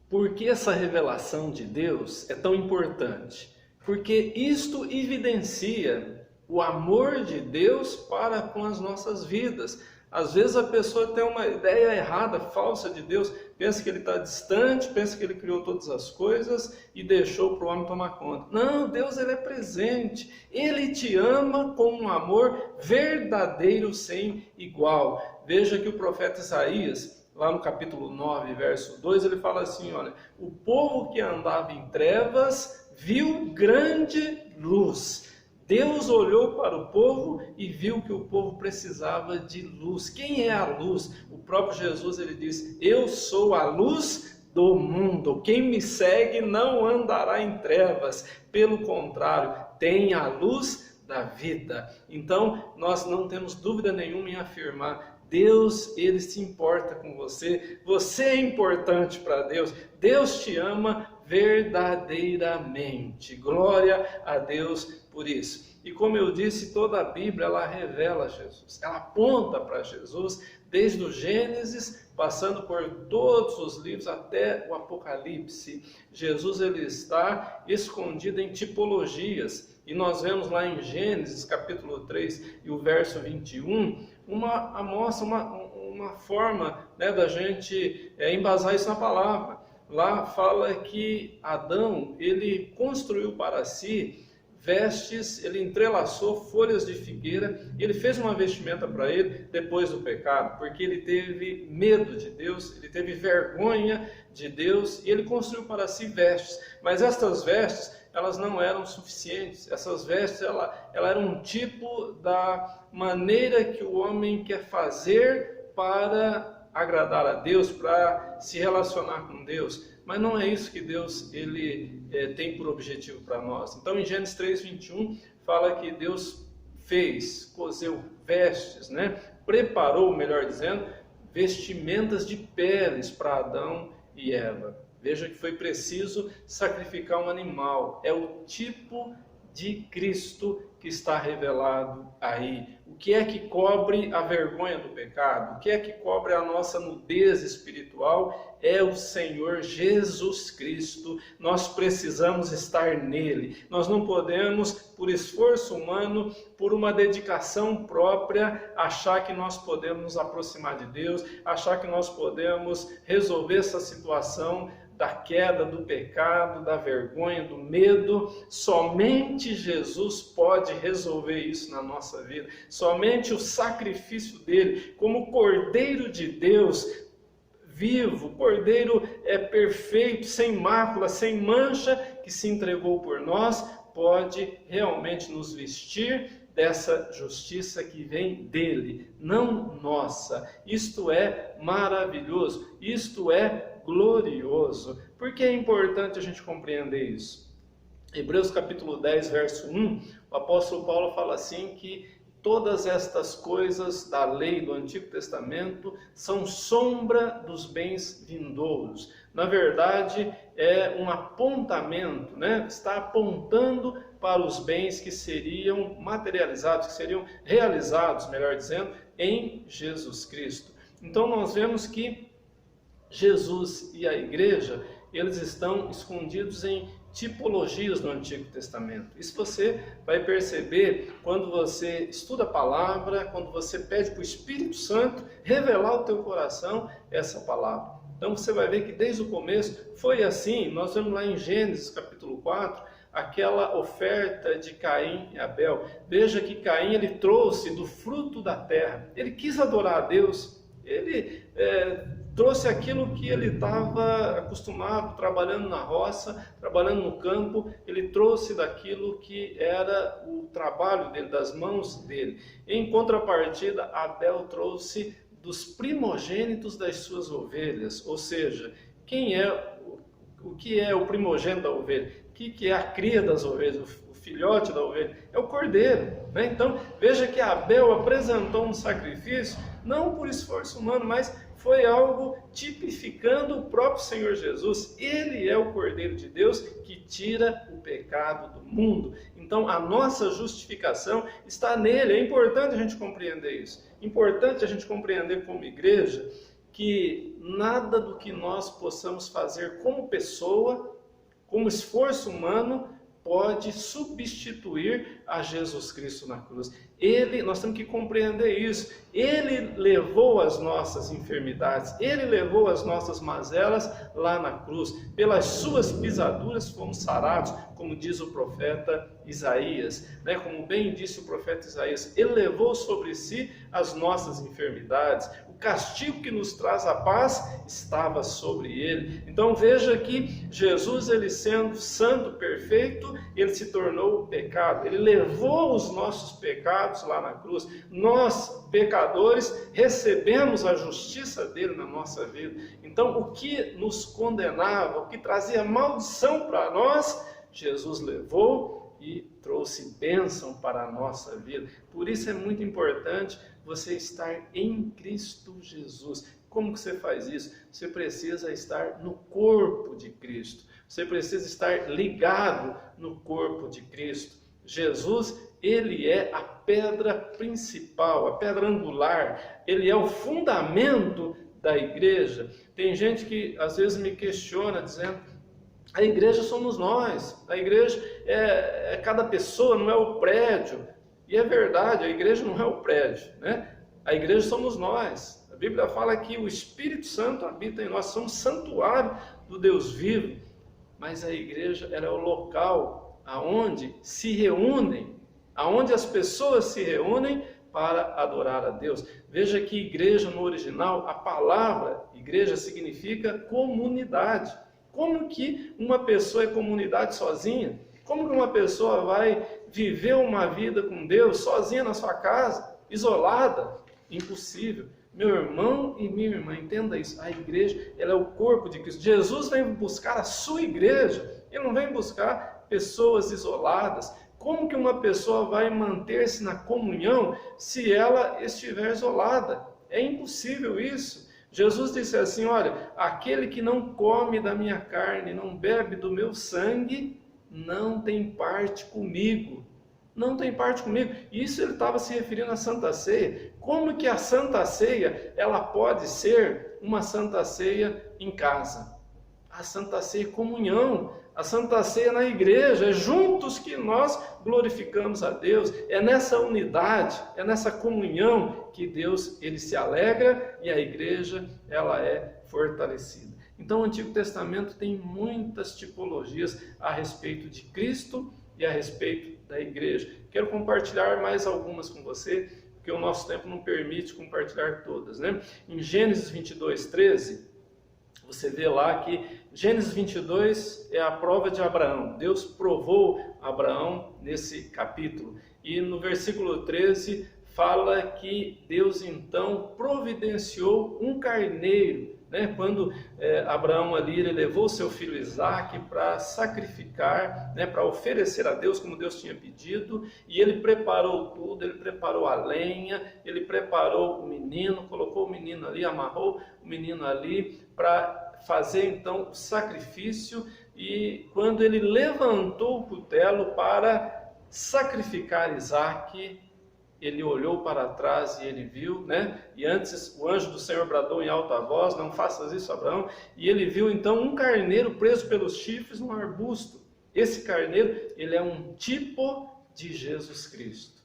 por que essa revelação de Deus é tão importante? Porque isto evidencia o amor de Deus para com as nossas vidas. Às vezes a pessoa tem uma ideia errada, falsa de Deus, pensa que ele está distante, pensa que ele criou todas as coisas e deixou para o homem tomar conta. Não, Deus, ele é presente, ele te ama com um amor verdadeiro, sem igual. Veja que o profeta Isaías, lá no capítulo 9, verso 2, ele fala assim, olha, o povo que andava em trevas viu grande luz. Deus olhou para o povo e viu que o povo precisava de luz. Quem é a luz? O próprio Jesus, ele diz, eu sou a luz do mundo. Quem me segue não andará em trevas. Pelo contrário, tem a luz da vida. Então, nós não temos dúvida nenhuma em afirmar, Deus, ele se importa com você. Você é importante para Deus. Deus te ama verdadeiramente. Glória a Deus por isso. E como eu disse, toda a Bíblia ela revela Jesus. Ela aponta para Jesus desde o Gênesis, passando por todos os livros até o Apocalipse. Jesus ele está escondido em tipologias. E nós vemos lá em Gênesis capítulo 3 e o verso 21, uma forma, né, da gente embasar isso na palavra. Lá fala que Adão, ele construiu para si vestes, ele entrelaçou folhas de figueira, ele fez uma vestimenta para ele depois do pecado, porque ele teve medo de Deus, ele teve vergonha de Deus, e ele construiu para si vestes. Mas estas vestes, elas não eram suficientes. Essas vestes, ela eram um tipo da maneira que o homem quer fazer para agradar a Deus, para se relacionar com Deus. Mas não é isso que Deus tem por objetivo para nós. Então, em Gênesis 3:21, fala que Deus cozeu vestes, né? Preparou, melhor dizendo, vestimentas de peles para Adão e Eva. Veja que foi preciso sacrificar um animal. É o tipo de Cristo que está revelado aí. O que é que cobre a vergonha do pecado? O que é que cobre a nossa nudez espiritual? É o Senhor Jesus Cristo. Nós precisamos estar nele. Nós não podemos, por esforço humano, por uma dedicação própria, achar que nós podemos nos aproximar de Deus, achar que nós podemos resolver essa situação da queda, do pecado, da vergonha, do medo. Somente Jesus pode resolver isso na nossa vida. Somente o sacrifício dele, como Cordeiro de Deus, vivo, Cordeiro perfeito, sem mácula, sem mancha, que se entregou por nós, pode realmente nos vestir dessa justiça que vem dele, não nossa. Isto é maravilhoso, isto é glorioso. Por que é importante a gente compreender isso? Hebreus capítulo 10, verso 1, o apóstolo Paulo fala assim que todas estas coisas da lei do Antigo Testamento são sombra dos bens vindouros. Na verdade, é um apontamento, né? Está apontando para os bens que seriam materializados, que seriam realizados, melhor dizendo, em Jesus Cristo. Então nós vemos que Jesus e a igreja, eles estão escondidos em tipologias no Antigo Testamento. Isso você vai perceber quando você estuda a palavra, quando você pede para o Espírito Santo revelar ao teu coração essa palavra. Então você vai ver que desde o começo foi assim. Nós vemos lá em Gênesis capítulo 4, aquela oferta de Caim e Abel. Veja que Caim, ele trouxe do fruto da terra. Ele quis adorar a Deus. Ele trouxe aquilo que ele estava acostumado, trabalhando na roça, trabalhando no campo. Ele trouxe daquilo que era o trabalho dele, das mãos dele. Em contrapartida, Abel trouxe dos primogênitos das suas ovelhas. Ou seja, o que é o primogênito da ovelha? O que é a cria das ovelhas? O filhote da ovelha? É o cordeiro, né? Então, veja que Abel apresentou um sacrifício, não por esforço humano, mas foi algo tipificando o próprio Senhor Jesus. Ele é o Cordeiro de Deus que tira o pecado do mundo. Então, a nossa justificação está nele. É importante a gente compreender isso. Importante a gente compreender como igreja que nada do que nós possamos fazer como pessoa, como esforço humano, pode substituir a Jesus Cristo na cruz. Nós temos que compreender isso. Ele levou as nossas enfermidades, ele levou as nossas mazelas lá na cruz. Pelas suas pisaduras fomos sarados, como diz o profeta Isaías, né? Como bem disse o profeta Isaías, ele levou sobre si as nossas enfermidades. O castigo que nos traz a paz estava sobre ele. Então veja que Jesus, ele sendo santo, perfeito, ele se tornou pecado. Ele levou os nossos pecados lá na cruz. Nós, pecadores, recebemos a justiça dele na nossa vida. Então o que nos condenava, o que trazia maldição para nós, Jesus levou e trouxe bênção para a nossa vida. Por isso é muito importante você estar em Cristo Jesus. Como que você faz isso? Você precisa estar no corpo de Cristo. Você precisa estar ligado no corpo de Cristo. Jesus, ele é a pedra principal, a pedra angular. Ele é o fundamento da igreja. Tem gente que às vezes me questiona dizendo: A igreja somos nós, a igreja é cada pessoa, não é o prédio. E é verdade, a igreja não é o prédio, né? A igreja somos nós. A Bíblia fala que o Espírito Santo habita em nós, somos santuário do Deus vivo. Mas a igreja ela é o local aonde se reúnem, aonde as pessoas se reúnem para adorar a Deus. Veja que igreja no original, a palavra igreja significa comunidade. Como que uma pessoa é comunidade sozinha? Como que uma pessoa vai viver uma vida com Deus sozinha na sua casa, isolada? Impossível. Meu irmão e minha irmã, entenda isso. A igreja, ela é o corpo de Cristo. Jesus vem buscar a sua igreja. Ele não vem buscar pessoas isoladas. Como que uma pessoa vai manter-se na comunhão se ela estiver isolada? É impossível isso. Jesus disse assim, olha, aquele que não come da minha carne, não bebe do meu sangue, não tem parte comigo. Não tem parte comigo. Isso ele estava se referindo à Santa Ceia. Como que a Santa Ceia, ela pode ser uma Santa Ceia em casa? A Santa Ceia é comunhão. A Santa Ceia na igreja, é juntos que nós glorificamos a Deus, é nessa unidade, é nessa comunhão que Deus ele se alegra e a igreja ela é fortalecida. Então o Antigo Testamento tem muitas tipologias a respeito de Cristo e a respeito da igreja. Quero compartilhar mais algumas com você, porque o nosso tempo não permite compartilhar todas, né? Em Gênesis 22:13, você vê lá que Gênesis 22 é a prova de Abraão. Deus provou Abraão nesse capítulo. E no versículo 13 fala que Deus então providenciou um carneiro, né? Quando Abraão ali ele levou seu filho Isaque para sacrificar, né? Para oferecer a Deus como Deus tinha pedido. E ele preparou tudo, ele preparou a lenha, ele preparou o menino, colocou o menino ali, amarrou o menino ali para fazer então o sacrifício. E quando ele levantou o cutelo para sacrificar Isaque, ele olhou para trás e ele viu, né? E antes o anjo do Senhor bradou em alta voz, não faças isso, Abraão. E ele viu então um carneiro preso pelos chifres num arbusto. Esse carneiro, ele é um tipo de Jesus Cristo.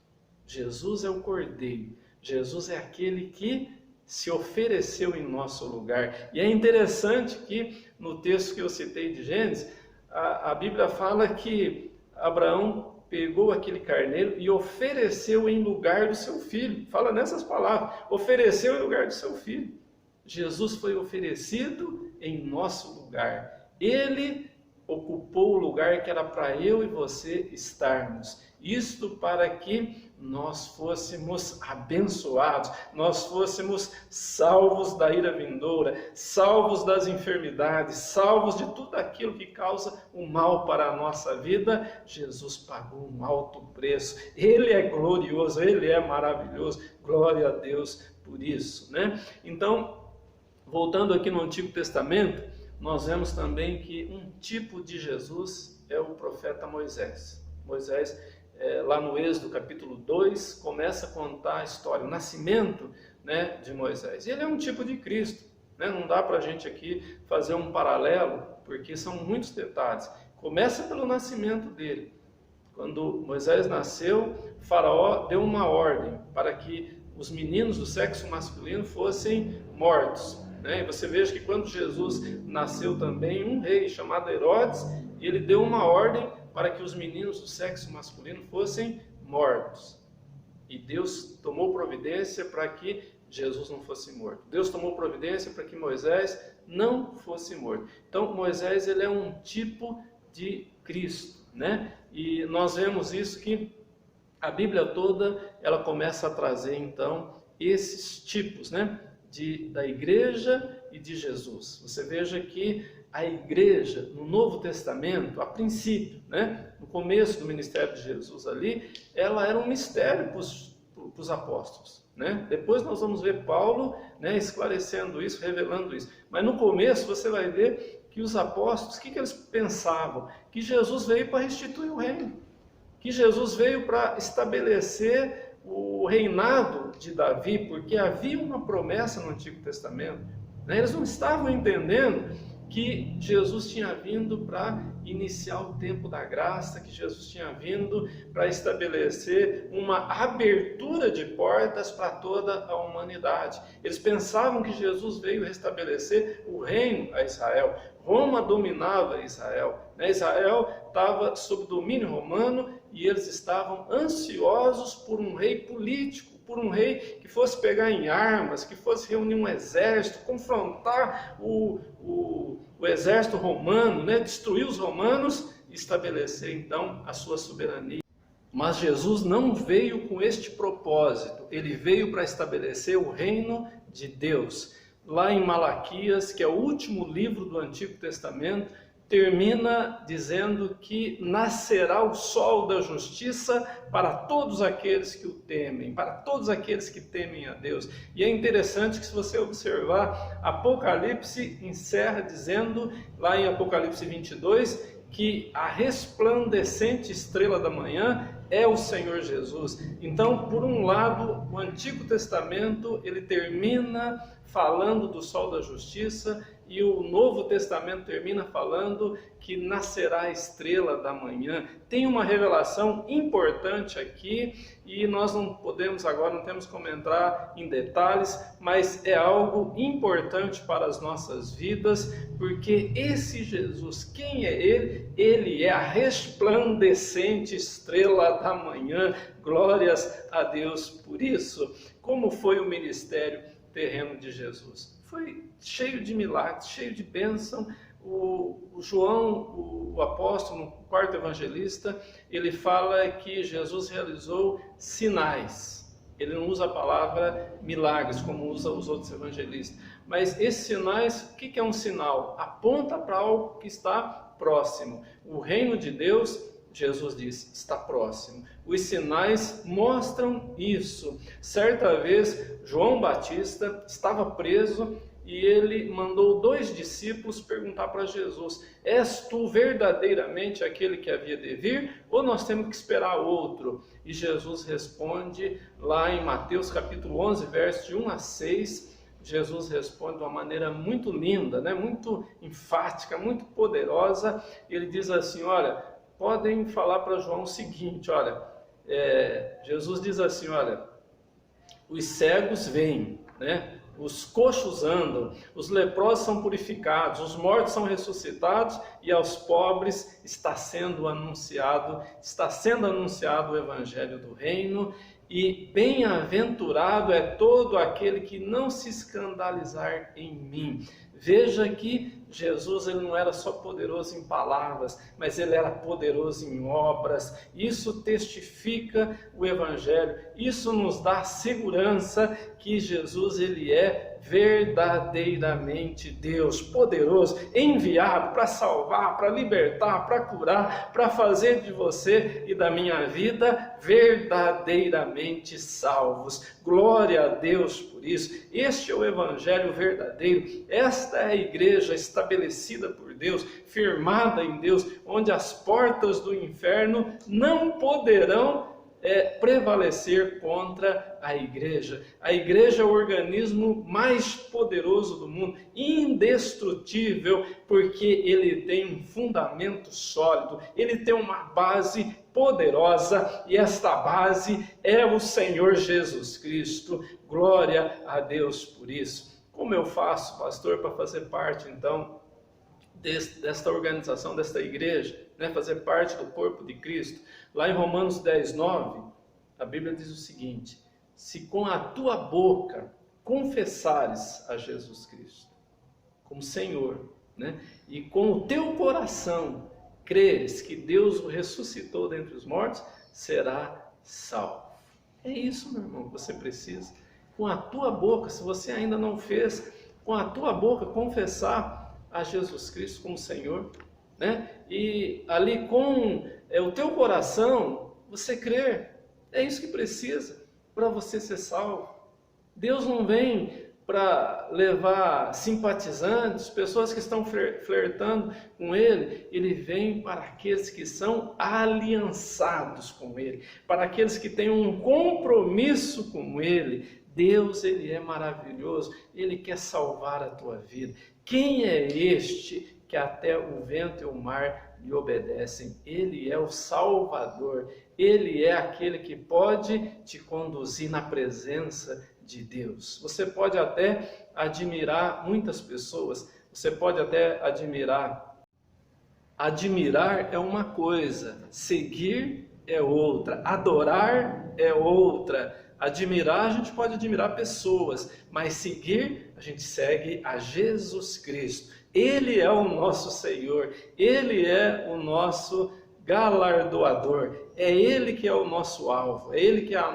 Jesus é o Cordeiro. Jesus é aquele que se ofereceu em nosso lugar. E é interessante que no texto que eu citei de Gênesis, a Bíblia fala que Abraão pegou aquele carneiro e ofereceu em lugar do seu filho. Fala nessas palavras, ofereceu em lugar do seu filho. Jesus foi oferecido em nosso lugar. Ele ocupou o lugar que era para eu e você estarmos. Isto para que nós fôssemos abençoados, nós fôssemos salvos da ira vindoura, salvos das enfermidades, salvos de tudo aquilo que causa o mal para a nossa vida. Jesus pagou um alto preço. Ele é glorioso, Ele é maravilhoso. Glória a Deus por isso, né? Então, voltando aqui no Antigo Testamento, nós vemos também que um tipo de Jesus é o profeta Moisés. Moisés, lá no Êxodo capítulo 2, começa a contar a história, o nascimento, né, de Moisés. E ele é um tipo de Cristo, né? Não dá para a gente aqui fazer um paralelo, porque são muitos detalhes. Começa pelo nascimento dele. Quando Moisés nasceu, Faraó deu uma ordem para que os meninos do sexo masculino fossem mortos. E você veja que quando Jesus nasceu também, um rei chamado Herodes, ele deu uma ordem para que os meninos do sexo masculino fossem mortos. E Deus tomou providência para que Jesus não fosse morto. Deus tomou providência para que Moisés não fosse morto. Então Moisés ele é um tipo de Cristo, né? E nós vemos isso que a Bíblia toda ela começa a trazer então esses tipos, né? Da igreja e de Jesus. Você veja que a igreja no Novo Testamento, a princípio, né, no começo do ministério de Jesus ali, ela era um mistério para os apóstolos, né? Depois nós vamos ver Paulo, né, esclarecendo isso, revelando isso. Mas no começo você vai ver que os apóstolos, o que eles pensavam? Que Jesus veio para restituir o reino, que Jesus veio para estabelecer o reinado de Davi, porque havia uma promessa no Antigo Testamento, né? Eles não estavam entendendo que Jesus tinha vindo para iniciar o tempo da graça, que Jesus tinha vindo para estabelecer uma abertura de portas para toda a humanidade. Eles pensavam que Jesus veio restabelecer o reino a Israel. Roma dominava Israel, né? Israel estava sob domínio romano e eles estavam ansiosos por um rei político, por um rei que fosse pegar em armas, que fosse reunir um exército, confrontar o exército romano, né? Destruir os romanos e estabelecer então a sua soberania. Mas Jesus não veio com este propósito, ele veio para estabelecer o reino de Deus. Lá em Malaquias, que é o último livro do Antigo Testamento, termina dizendo que nascerá o sol da justiça para todos aqueles que o temem, para todos aqueles que temem a Deus. E é interessante que, se você observar, Apocalipse encerra dizendo, lá em Apocalipse 22, que a resplandecente estrela da manhã é o Senhor Jesus. Então, por um lado, o Antigo Testamento ele termina falando do sol da justiça, e o Novo Testamento termina falando que nascerá a estrela da manhã. Tem uma revelação importante aqui, e nós não podemos agora, não temos como entrar em detalhes, mas é algo importante para as nossas vidas, porque esse Jesus, quem é ele? Ele é a resplandecente estrela da manhã. Glórias a Deus por isso. Como foi o ministério terreno de Jesus? Foi cheio de milagres, cheio de bênção. O João, o apóstolo, o quarto evangelista, ele fala que Jesus realizou sinais. Ele não usa a palavra milagres, como usa os outros evangelistas. Mas esses sinais, o que é um sinal? Aponta para algo que está próximo. O reino de Deus, Jesus diz, está próximo. Os sinais mostram isso. Certa vez, João Batista estava preso e ele mandou 2 discípulos perguntar para Jesus: és tu verdadeiramente aquele que havia de vir, ou nós temos que esperar outro? E Jesus responde lá em Mateus capítulo 11, versos de 1 a 6, Jesus responde de uma maneira muito linda, né? Muito enfática, muito poderosa. Ele diz assim, olha, podem falar para João o seguinte, olha, Jesus diz assim, olha, os cegos veem, né? Os coxos andam, os leprosos são purificados, os mortos são ressuscitados e aos pobres está sendo anunciado o evangelho do reino. E bem-aventurado é todo aquele que não se escandalizar em mim. Veja que Jesus ele não era só poderoso em palavras, mas ele era poderoso em obras. Isso testifica o evangelho. Isso nos dá segurança que Jesus ele é verdadeiramente Deus, poderoso, enviado para salvar, para libertar, para curar, para fazer de você e da minha vida verdadeiramente salvos. Glória a Deus por isso. Este é o evangelho verdadeiro. Esta é a igreja estabelecida por Deus, firmada em Deus, onde as portas do inferno não poderão prevalecer contra a igreja. A igreja é o organismo mais poderoso do mundo, indestrutível, porque ele tem um fundamento sólido, ele tem uma base poderosa, e esta base é o Senhor Jesus Cristo. Glória a Deus por isso. Como eu faço, pastor, para fazer parte então desta organização, desta igreja, né? Fazer parte do corpo de Cristo? Lá em Romanos 10, 9, a Bíblia diz o seguinte: se com a tua boca confessares a Jesus Cristo como Senhor, né? E com o teu coração creres que Deus o ressuscitou dentre os mortos, será salvo. É isso, meu irmão, que você precisa. Com a tua boca, se você ainda não fez, com a tua boca confessar a Jesus Cristo como Senhor, né? E ali com o teu coração, você crer. É isso que precisa para você ser salvo. Deus não vem para levar simpatizantes, pessoas que estão flertando com Ele. Ele vem para aqueles que são aliançados com Ele, para aqueles que têm um compromisso com Ele. Deus, Ele é maravilhoso, Ele quer salvar a tua vida. Quem é este que até o vento e o mar lhe obedecem? Ele é o Salvador, ele é aquele que pode te conduzir na presença de Deus. Você pode até admirar muitas pessoas, você pode até admirar. Admirar é uma coisa, seguir é outra, adorar é outra. Admirar, a gente pode admirar pessoas, mas seguir, a gente segue a Jesus Cristo. Ele é o nosso Senhor, Ele é o nosso galardoador, é Ele que é o nosso alvo, é Ele que é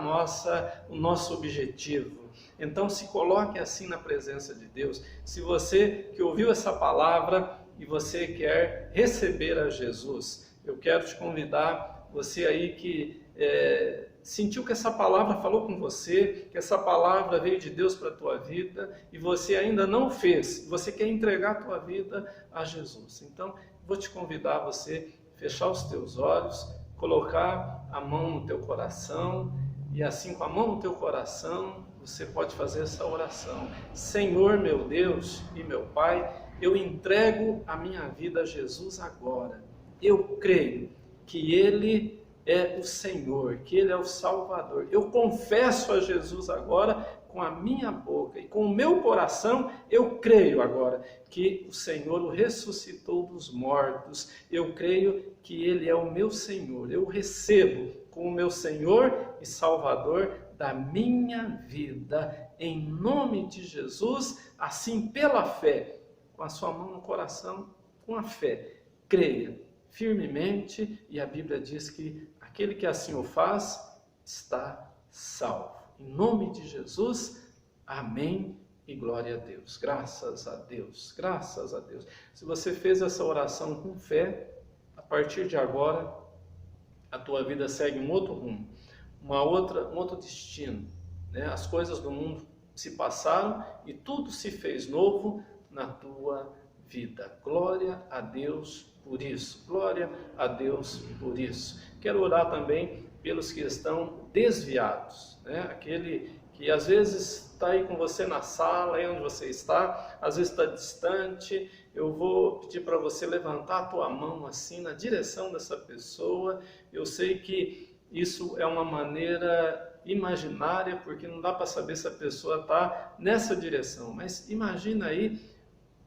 o nosso objetivo. Então se coloque assim na presença de Deus. Se você que ouviu essa palavra e você quer receber a Jesus, eu quero te convidar, você aí que sentiu que essa palavra falou com você, que essa palavra veio de Deus para a tua vida e você ainda não fez, você quer entregar a tua vida a Jesus. Então, vou te convidar a você fechar os teus olhos, colocar a mão no teu coração e assim com a mão no teu coração, você pode fazer essa oração. Senhor, meu Deus e meu Pai, eu entrego a minha vida a Jesus agora. Eu creio que Ele é o Senhor, que Ele é o Salvador. Eu confesso a Jesus agora com a minha boca e com o meu coração, eu creio agora que o Senhor o ressuscitou dos mortos. Eu creio que Ele é o meu Senhor. Eu recebo como meu Senhor e Salvador da minha vida. Em nome de Jesus, assim pela fé, com a sua mão no coração, com a fé, creia firmemente, e a Bíblia diz que aquele que assim o faz, está salvo. Em nome de Jesus, amém e glória a Deus. Graças a Deus, graças a Deus. Se você fez essa oração com fé, a partir de agora, a tua vida segue um outro rumo, um outro destino, né? As coisas do mundo se passaram e tudo se fez novo na tua vida. Glória a Deus por isso, glória a Deus por isso. Quero orar também pelos que estão desviados, né? Aquele que às vezes está aí com você na sala, aí onde você está, às vezes está distante. Eu vou pedir para você levantar a tua mão assim na direção dessa pessoa. Eu sei que isso é uma maneira imaginária, porque não dá para saber se a pessoa está nessa direção, mas imagina aí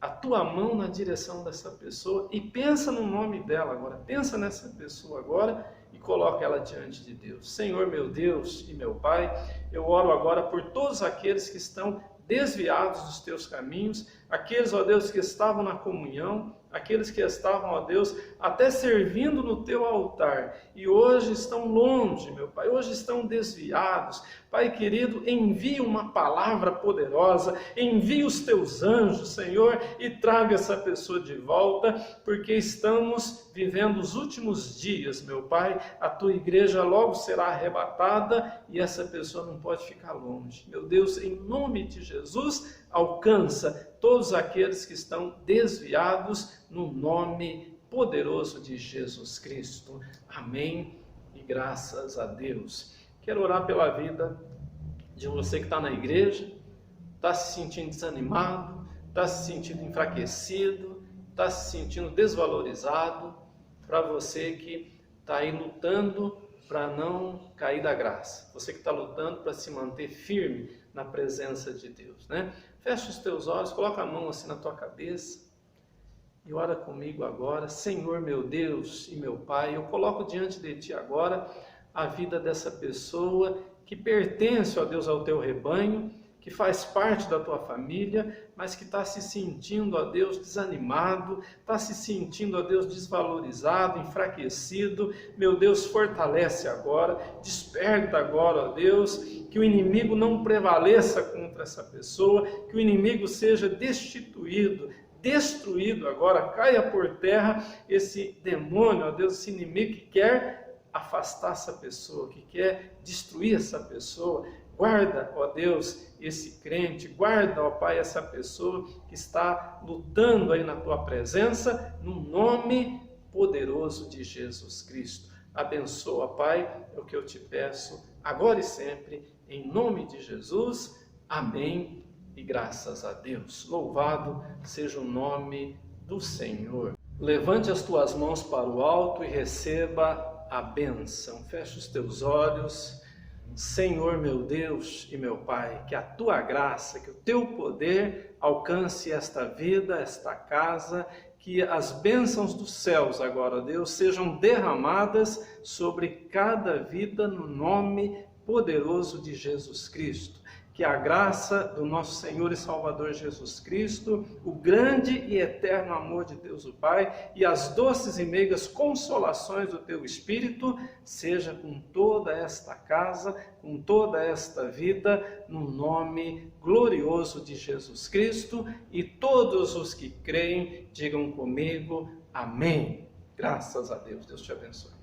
a tua mão na direção dessa pessoa e pensa no nome dela agora, pensa nessa pessoa agora e coloca ela diante de Deus. Senhor, meu Deus e meu Pai, eu oro agora por todos aqueles que estão desviados dos teus caminhos, aqueles, ó Deus, que estavam na comunhão, aqueles que estavam, ó Deus, até servindo no teu altar e hoje estão longe, meu Pai, hoje estão desviados. Pai querido, envia uma palavra poderosa, envia os teus anjos, Senhor, e traga essa pessoa de volta, porque estamos vivendo os últimos dias, meu Pai. A tua igreja logo será arrebatada e essa pessoa não pode ficar longe. Meu Deus, em nome de Jesus, alcança todos aqueles que estão desviados no nome poderoso de Jesus Cristo. Amém e graças a Deus. Quero orar pela vida de você que está na igreja, está se sentindo desanimado, está se sentindo enfraquecido, está se sentindo desvalorizado, para você que está aí lutando para não cair da graça, você que está lutando para se manter firme na presença de Deus, né? Fecha os teus olhos, coloca a mão assim na tua cabeça e ora comigo agora. Senhor meu Deus e meu Pai, eu coloco diante de Ti agora a vida dessa pessoa que pertence, ó Deus, ao Teu rebanho, que faz parte da Tua família, mas que está se sentindo, ó Deus, desanimado, está se sentindo, ó Deus, desvalorizado, enfraquecido. Meu Deus, fortalece agora, desperta agora, ó Deus, que o inimigo não prevaleça contra essa pessoa, que o inimigo seja destituído, destruído agora, caia por terra esse demônio, ó Deus, esse inimigo que quer afastar essa pessoa, que quer destruir essa pessoa. Guarda, ó Deus, esse crente, guarda, ó Pai, essa pessoa que está lutando aí na Tua presença, no nome poderoso de Jesus Cristo. Abençoa, Pai, é o que eu te peço, agora e sempre, em nome de Jesus. Amém e graças a Deus. Louvado seja o nome do Senhor. Levante as tuas mãos para o alto e receba a bênção. Feche os teus olhos. Senhor meu Deus e meu Pai, que a tua graça, que o teu poder alcance esta vida, esta casa, que as bênçãos dos céus agora, Deus, sejam derramadas sobre cada vida no nome poderoso de Jesus Cristo. Que a graça do nosso Senhor e Salvador Jesus Cristo, o grande e eterno amor de Deus o Pai e as doces e meigas consolações do teu Espírito seja com toda esta casa, com toda esta vida, no nome glorioso de Jesus Cristo, e todos os que creem digam comigo, amém. Graças a Deus. Deus te abençoe.